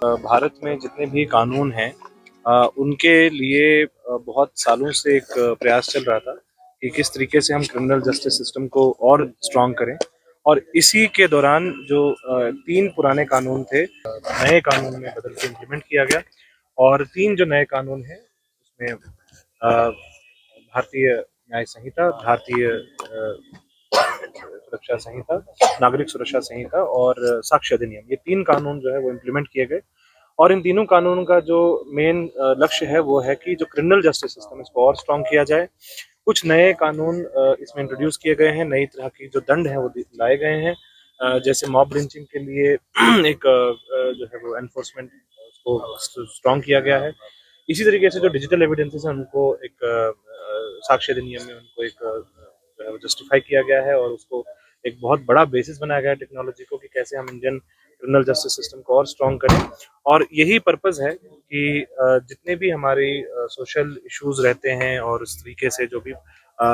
भारत में जितने भी कानून हैं उनके लिए बहुत सालों से एक प्रयास चल रहा था कि किस तरीके से हम क्रिमिनल जस्टिस सिस्टम को और स्ट्रॉन्ग करें। और इसी के दौरान जो 3 पुराने कानून थे नए कानून में बदल के इम्प्लीमेंट किया गया। और 3 जो नए कानून हैं उसमें भारतीय न्याय संहिता, भारतीय सुरक्षा संहिता, नागरिक सुरक्षा संहिता और साक्ष्य अधिनियम, ये 3 कानून जो है वो इम्प्लीमेंट किए गए। और इन तीनों कानूनों का जो मेन लक्ष्य है वो है कि जो क्रिमिनल जस्टिस सिस्टम है इसको और स्ट्रॉन्ग किया जाए। कुछ नए कानून इसमें इंट्रोड्यूस किए गए हैं, नई तरह की जो दंड है वो लाए गए हैं। जैसे मॉब लिंचिंग के लिए एक जो है वो एनफोर्समेंट उसको स्ट्रॉन्ग किया गया है। इसी तरीके से जो डिजिटल एविडेंसेस हैं उनको एक साक्ष्य अधिनियम में उनको एक जो है वो जस्टिफाई किया गया है और उसको एक बहुत बड़ा बेसिस बनाया गया है टेक्नोलॉजी को कि कैसे हम इंडियन क्रिमिनल जस्टिस सिस्टम को और स्ट्रॉन्ग करें। और यही पर्पस है कि जितने भी हमारी सोशल इश्यूज रहते हैं और उस तरीके से जो भी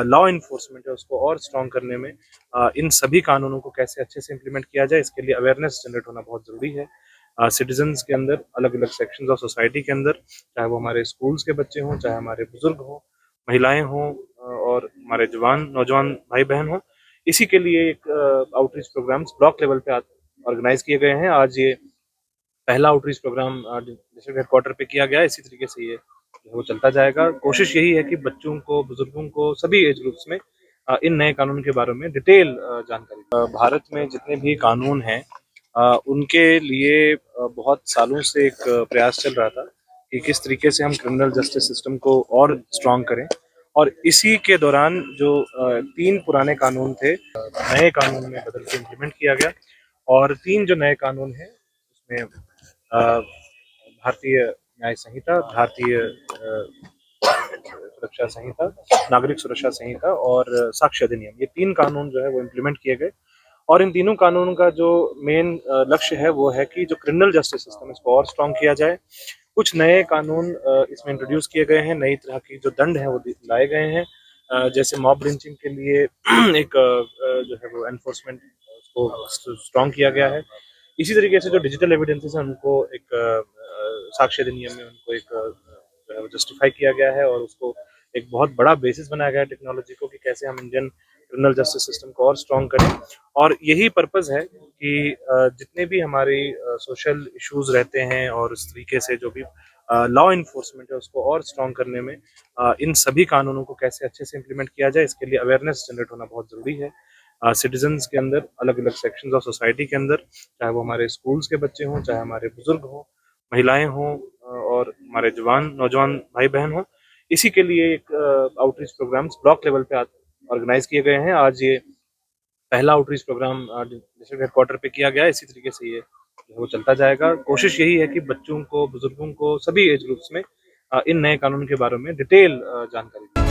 लॉ इन्फोर्समेंट है उसको और स्ट्रॉन्ग करने में इन सभी कानूनों को कैसे अच्छे से इम्प्लीमेंट किया जाए, इसके लिए अवेयरनेस जनरेट होना बहुत ज़रूरी है। सिटीजन्स के अंदर, अलग अलग सेक्शंस ऑफ सोसाइटी के अंदर, चाहे वो हमारे स्कूल्स के बच्चे हों, चाहे हमारे बुजुर्ग हों, महिलाएं हों और हमारे जवान नौजवान भाई बहन हों। इसी के लिए एक आउटरीच प्रोग्राम्स ब्लॉक लेवल पे ऑर्गेनाइज किए गए हैं। आज ये पहला आउटरीच प्रोग्राम डिस्ट्रिक्ट हेडक्वार्टर पे किया गया है। इसी तरीके से ये जो है वो चलता जाएगा। कोशिश यही है कि बच्चों को, बुजुर्गों को, सभी एज ग्रुप्स में इन नए कानून के बारे में डिटेल जानकारी। भारत में जितने भी कानून हैं उनके लिए बहुत सालों से एक प्रयास चल रहा था कि किस तरीके से हम क्रिमिनल जस्टिस सिस्टम को और स्ट्रॉन्ग करें। और इसी के दौरान जो 3 पुराने कानून थे नए कानून में बदल के इम्प्लीमेंट किया गया। और 3 जो नए कानून हैं उसमें भारतीय न्याय संहिता, भारतीय सुरक्षा संहिता, नागरिक सुरक्षा संहिता और साक्ष्य अधिनियम, ये 3 कानून जो है वो इम्प्लीमेंट किए गए। और इन तीनों कानूनों का जो मेन लक्ष्य है वो है कि जो क्रिमिनल जस्टिस सिस्टम है इसको और स्ट्रॉन्ग किया जाए। कुछ नए कानून इसमें इंट्रोड्यूस किए गए हैं, नई तरह की जो दंड है वो लाए गए हैं। जैसे मॉब लिंचिंग के लिए एक जो है वो एनफोर्समेंट उसको स्ट्रॉन्ग किया गया है। इसी तरीके से जो डिजिटल एविडेंसेस हैं उनको एक साक्ष्य अधिनियम में उनको एक जो है वो जस्टिफाई किया गया है और उसको एक बहुत बड़ा बेसिस बनाया गया है टेक्नोलॉजी को कि कैसे हम इंडियन क्रिमिनल जस्टिस सिस्टम को और स्ट्रॉन्ग करें। और यही पर्पस है कि जितने भी हमारी सोशल इश्यूज रहते हैं और उस तरीके से जो भी लॉ इन्फोर्समेंट है उसको और स्ट्रॉन्ग करने में इन सभी कानूनों को कैसे अच्छे से इम्प्लीमेंट किया जाए, इसके लिए अवेयरनेस जनरेट होना बहुत ज़रूरी है। सिटीजन्स के अंदर, अलग अलग सेक्शंस ऑफ सोसाइटी के अंदर, चाहे वो हमारे स्कूल्स के बच्चे हों, चाहे हमारे बुजुर्ग हों, महिलाएं हों और हमारे जवान नौजवान भाई बहन हों। इसी के लिए एक आउटरीच प्रोग्राम्स ब्लॉक लेवल पे ऑर्गेनाइज किए गए हैं। आज ये पहला आउटरीच प्रोग्राम डिस्ट्रिक्ट हेडक्वार्टर पे किया गया है। इसी तरीके से ये जो है वो चलता जाएगा। कोशिश यही है कि बच्चों को, बुजुर्गों को, सभी एज ग्रुप्स में इन नए कानून के बारे में डिटेल जानकारी